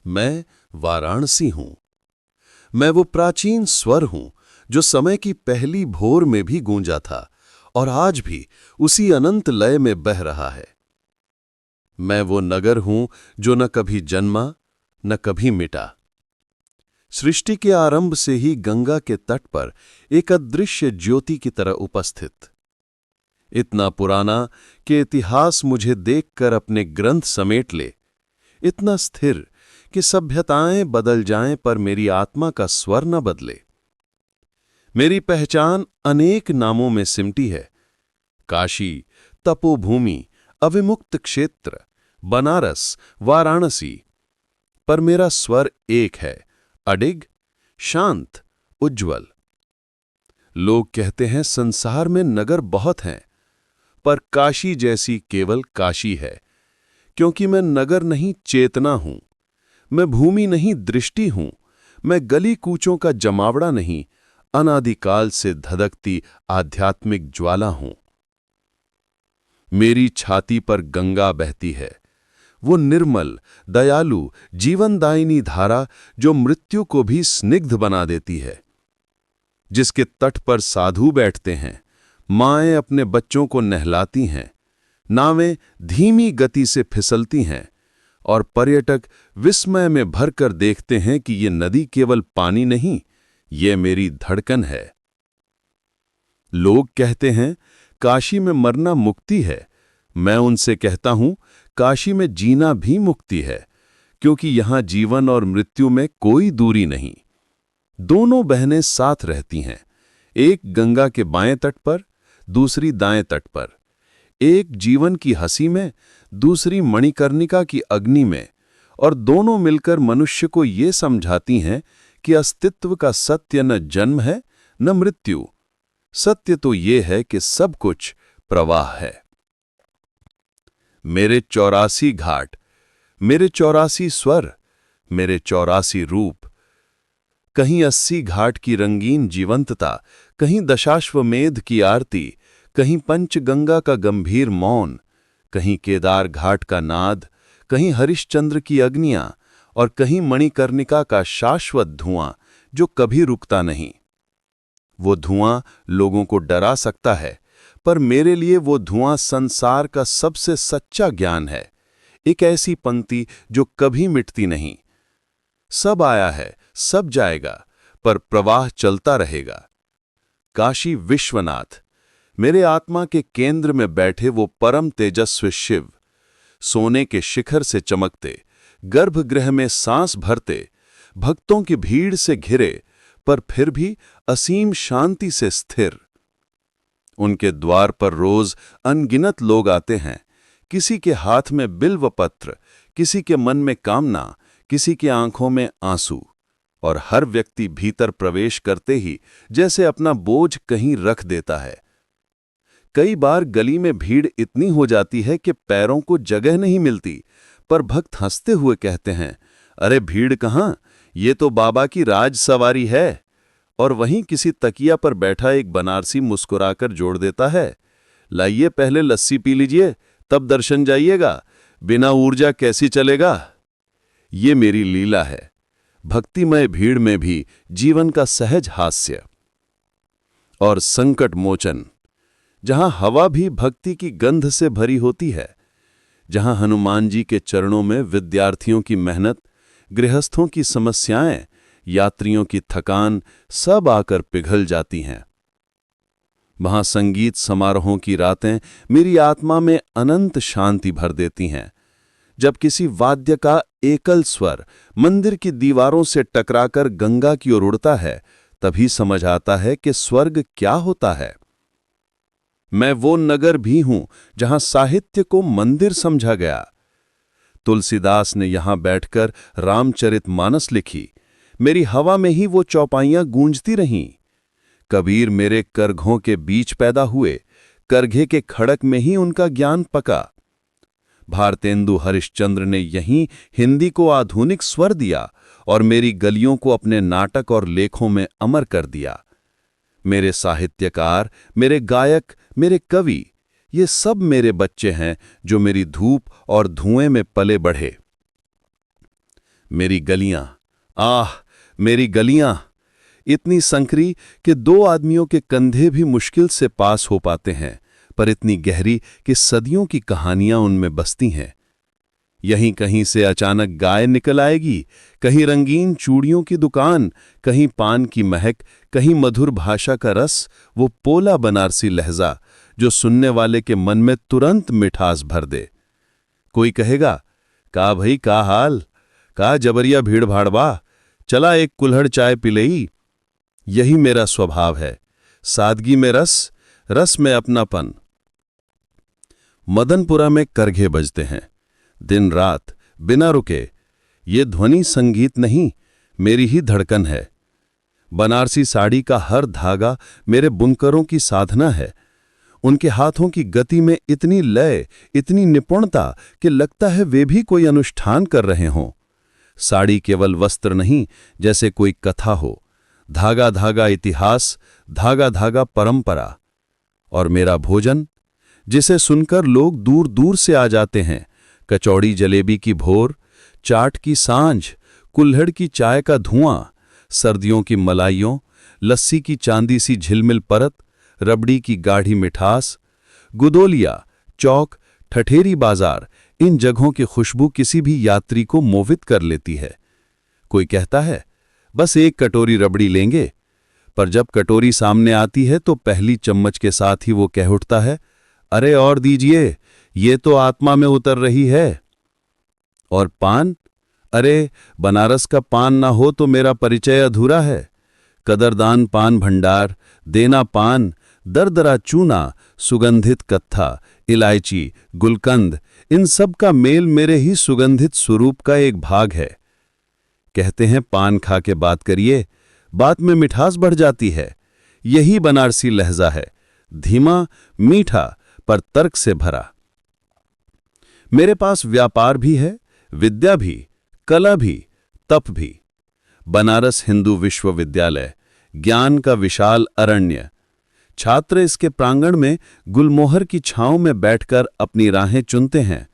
मैं वाराणसी हूं। मैं वो प्राचीन स्वर हूं जो समय की पहली भोर में भी गूंजा था और आज भी उसी अनंत लय में बह रहा है। मैं वो नगर हूं जो न कभी जन्मा न कभी मिटा। सृष्टि के आरंभ से ही गंगा के तट पर एक अदृश्य ज्योति की तरह उपस्थित, इतना पुराना कि इतिहास मुझे देखकर अपने ग्रंथ समेट ले, इतना स्थिर कि सभ्यताएं बदल जाएं पर मेरी आत्मा का स्वर न बदले। मेरी पहचान अनेक नामों में सिमटी है: काशी, तपोभूमि, अविमुक्त क्षेत्र, बनारस, वाराणसी। पर मेरा स्वर एक है, अडिग, शांत, उज्ज्वल। लोग कहते हैं संसार में नगर बहुत हैं, पर काशी जैसी केवल काशी है, क्योंकि मैं नगर नहीं चेतना हूं। मैं भूमि नहीं दृष्टि हूं। मैं गली कूचों का जमावड़ा नहीं, अनादिकाल से धधकती आध्यात्मिक ज्वाला हूं। मेरी छाती पर गंगा बहती है, वो निर्मल, दयालु, जीवनदायिनी धारा जो मृत्यु को भी स्निग्ध बना देती है, जिसके तट पर साधु बैठते हैं, माएं अपने बच्चों को नहलाती हैं, नावें धीमी गति से फिसलती हैं और पर्यटक विस्मय में भरकर देखते हैं कि ये नदी केवल पानी नहीं, ये मेरी धड़कन है। लोग कहते हैं काशी में मरना मुक्ति है। मैं उनसे कहता हूं काशी में जीना भी मुक्ति है, क्योंकि यहां जीवन और मृत्यु में कोई दूरी नहीं। दोनों बहनें साथ रहती हैं, एक गंगा के बाएं तट पर, दूसरी दाएं तट पर। एक जीवन की हंसी में, दूसरी मणिकर्णिका की अग्नि में, और दोनों मिलकर मनुष्य को ये समझाती हैं कि अस्तित्व का सत्य न जन्म है न मृत्यु। सत्य तो ये है कि सब कुछ प्रवाह है। मेरे 84 घाट, मेरे 84 स्वर, मेरे 84 रूप। कहीं 80 घाट की रंगीन जीवंतता, कहीं दशाश्वमेध की आरती, कहीं पंचगंगा का गंभीर मौन, कहीं केदार घाट का नाद, कहीं हरिश्चंद्र की अग्नियां और कहीं मणिकर्णिका का शाश्वत धुआं जो कभी रुकता नहीं। वो धुआं लोगों को डरा सकता है, पर मेरे लिए वो धुआं संसार का सबसे सच्चा ज्ञान है। एक ऐसी पंक्ति जो कभी मिटती नहीं: सब आया है, सब जाएगा, पर प्रवाह चलता रहेगा। काशी विश्वनाथ, मेरे आत्मा के केंद्र में बैठे वो परम तेजस्वी शिव, सोने के शिखर से चमकते, गर्भगृह में सांस भरते, भक्तों की भीड़ से घिरे, पर फिर भी असीम शांति से स्थिर। उनके द्वार पर रोज अनगिनत लोग आते हैं, किसी के हाथ में बिल्व पत्र, किसी के मन में कामना, किसी की आंखों में आंसू, और हर व्यक्ति भीतर प्रवेश करते ही जैसे अपना बोझ कहीं रख देता है। कई बार गली में भीड़ इतनी हो जाती है कि पैरों को जगह नहीं मिलती, पर भक्त हंसते हुए कहते हैं, अरे भीड़ कहाँ, ये तो बाबा की राज सवारी है। और वहीं किसी तकिया पर बैठा एक बनारसी मुस्कुराकर जोड़ देता है, लाइए पहले लस्सी पी लीजिए, तब दर्शन जाइएगा, बिना ऊर्जा कैसी चलेगा। ये मेरी लीला है, भक्तिमय भीड़ में भी जीवन का सहज हास्य। और संकट मोचन, जहां हवा भी भक्ति की गंध से भरी होती है, जहां हनुमान जी के चरणों में विद्यार्थियों की मेहनत, गृहस्थों की समस्याएं, यात्रियों की थकान सब आकर पिघल जाती हैं। वहां संगीत समारोहों की रातें मेरी आत्मा में अनंत शांति भर देती हैं। जब किसी वाद्य का एकल स्वर मंदिर की दीवारों से टकराकर गंगा की ओर उड़ता है, तभी समझ आता है कि स्वर्ग क्या होता है। मैं वो नगर भी हूं जहां साहित्य को मंदिर समझा गया। तुलसीदास ने यहां बैठकर रामचरितमानस लिखी, मेरी हवा में ही वो चौपाइयां गूंजती रहीं। कबीर मेरे करघों के बीच पैदा हुए, करघे के खड़क में ही उनका ज्ञान पका। भारतेंदु हरिश्चंद्र ने यहीं हिंदी को आधुनिक स्वर दिया और मेरी गलियों को अपने नाटक और लेखों में अमर कर दिया। मेरे साहित्यकार, मेरे गायक, मेरे कवि, ये सब मेरे बच्चे हैं जो मेरी धूप और धुएं में पले बढ़े। मेरी गलियां, आह मेरी गलियां, इतनी संकरी कि दो आदमियों के कंधे भी मुश्किल से पास हो पाते हैं, पर इतनी गहरी कि सदियों की कहानियां उनमें बसती हैं। यहीं कहीं से अचानक गाय निकल आएगी, कहीं रंगीन चूड़ियों की दुकान, कहीं पान की महक, कहीं मधुर भाषा का रस, वो पोला बनारसी लहजा जो सुनने वाले के मन में तुरंत मिठास भर दे। कोई कहेगा, का भई का हाल, का जबरिया भीड़ भाड़वा, चला एक कुल्हड़ चाय पिलई। यही मेरा स्वभाव है, सादगी में रस, रस में अपनापन। मदनपुरा में करघे बजते हैं दिन रात बिना रुके। ये ध्वनि संगीत नहीं, मेरी ही धड़कन है। बनारसी साड़ी का हर धागा मेरे बुनकरों की साधना है। उनके हाथों की गति में इतनी लय, इतनी निपुणता कि लगता है वे भी कोई अनुष्ठान कर रहे हों। साड़ी केवल वस्त्र नहीं, जैसे कोई कथा हो, धागा धागा इतिहास, धागा धागा परंपरा। और मेरा भोजन, जिसे सुनकर लोग दूर दूर से आ जाते हैं, कचौड़ी जलेबी की भोर, चाट की सांझ, कुल्हड़ की चाय का धुआं, सर्दियों की मलाइयों, लस्सी की चांदी सी झिलमिल परत, रबड़ी की गाढ़ी मिठास, गुदोलिया, चौक, ठठेरी बाजार, इन जगहों की खुशबू किसी भी यात्री को मोहित कर लेती है। कोई कहता है, बस एक कटोरी रबड़ी लेंगे, पर जब कटोरी सामने आती है तो पहली चम्मच के साथ ही वो कह उठता है, अरे और दीजिए, ये तो आत्मा में उतर रही है। और पान, अरे बनारस का पान ना हो तो मेरा परिचय अधूरा है। कदरदान पान भंडार, देना पान, दरदरा चूना, सुगंधित कत्था, इलायची, गुलकंद, इन सब का मेल मेरे ही सुगंधित स्वरूप का एक भाग है। कहते हैं पान खा के बात करिए, बात में मिठास बढ़ जाती है। यही बनारसी लहजा है, धीमा, मीठा, पर तर्क से भरा। मेरे पास व्यापार भी है, विद्या भी, कला भी, तप भी। बनारस हिंदू विश्वविद्यालय, ज्ञान का विशाल अरण्य। छात्र इसके प्रांगण में गुलमोहर की छांव में बैठकर अपनी राहें चुनते हैं।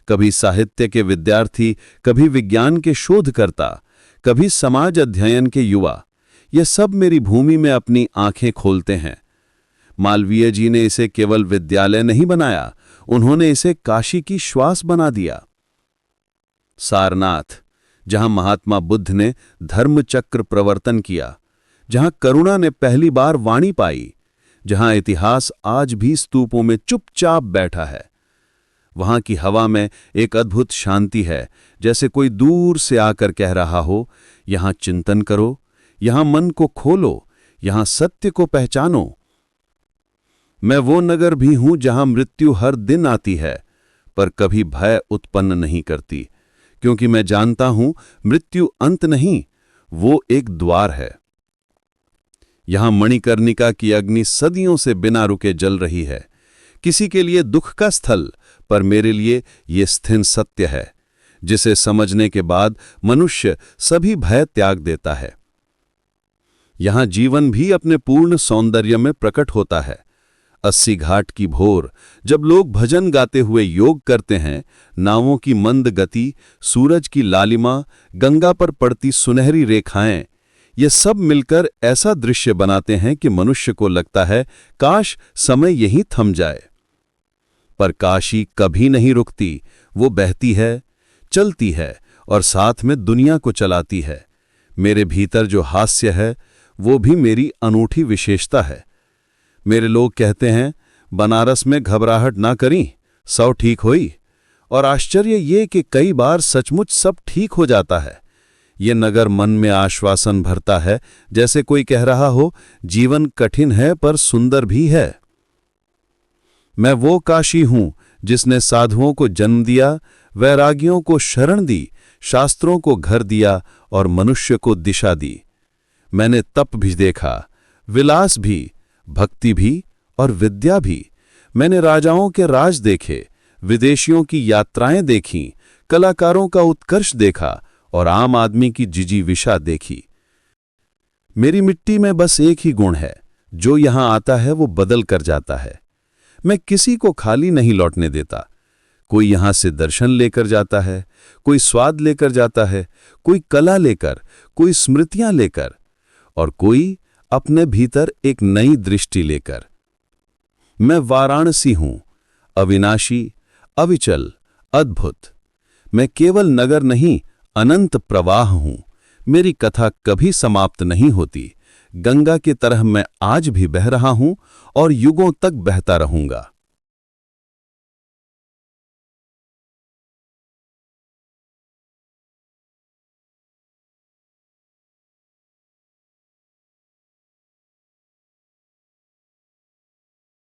कभी साहित्य के विद्यार्थी, कभी विज्ञान के शोधकर्ता, कभी समाज अध्ययन के युवा। ये सब मेरी भूमि में अपनी आंखें खोलते हैं। मालवीय जी ने इसे केवल विद्यालय नहीं बनाया, उन्होंने इसे काशी की श्वास बना दिया। सारनाथ, जहां महात्मा बुद्ध ने धर्मचक्र प्रवर्तन किया, जहां करुणा ने पहली बार वाणी पाई, जहां इतिहास आज भी स्तूपों में चुपचाप बैठा है। वहां की हवा में एक अद्भुत शांति है, जैसे कोई दूर से आकर कह रहा हो, यहां चिंतन करो, यहां मन को खोलो, यहां सत्य को पहचानो। मैं वो नगर भी हूं जहां मृत्यु हर दिन आती है, पर कभी भय उत्पन्न नहीं करती, क्योंकि मैं जानता हूं मृत्यु अंत नहीं, वो एक द्वार है। यहां मणिकर्णिका की अग्नि सदियों से बिना रुके जल रही है। किसी के लिए दुख का स्थल, पर मेरे लिए ये स्थिर सत्य है, जिसे समझने के बाद मनुष्य सभी भय त्याग देता है। यहां जीवन भी अपने पूर्ण सौंदर्य में प्रकट होता है। 80 घाट की भोर, जब लोग भजन गाते हुए योग करते हैं, नावों की मंद गति, सूरज की लालिमा, गंगा पर पड़ती सुनहरी रेखाएं, ये सब मिलकर ऐसा दृश्य बनाते हैं कि मनुष्य को लगता है काश समय यहीं थम जाए। पर काशी कभी नहीं रुकती, वो बहती है, चलती है और साथ में दुनिया को चलाती है। मेरे भीतर जो हास्य है, वो भी मेरी अनूठी विशेषता है। मेरे लोग कहते हैं, बनारस में घबराहट ना करी, सब ठीक होई। और आश्चर्य ये कि कई बार सचमुच सब ठीक हो जाता है। ये नगर मन में आश्वासन भरता है, जैसे कोई कह रहा हो, जीवन कठिन है पर सुंदर भी है। मैं वो काशी हूं जिसने साधुओं को जन्म दिया, वैरागियों को शरण दी, शास्त्रों को घर दिया और मनुष्य को दिशा दी। मैंने तप भी देखा, विलास भी, भक्ति भी और विद्या भी। मैंने राजाओं के राज देखे, विदेशियों की यात्राएं देखीं, कलाकारों का उत्कर्ष देखा और आम आदमी की जिजीविषा देखी। मेरी मिट्टी में बस एक ही गुण है, जो यहां आता है वो बदल कर जाता है। मैं किसी को खाली नहीं लौटने देता। कोई यहां से दर्शन लेकर जाता है, कोई स्वाद लेकर जाता है, कोई कला लेकर, कोई स्मृतियां लेकर, और कोई अपने भीतर एक नई दृष्टि लेकर। मैं वाराणसी हूं, अविनाशी, अविचल, अद्भुत। मैं केवल नगर नहीं, अनंत प्रवाह हूं। मेरी कथा कभी समाप्त नहीं होती। गंगा की तरह मैं आज भी बह रहा हूं और युगों तक बहता रहूंगा।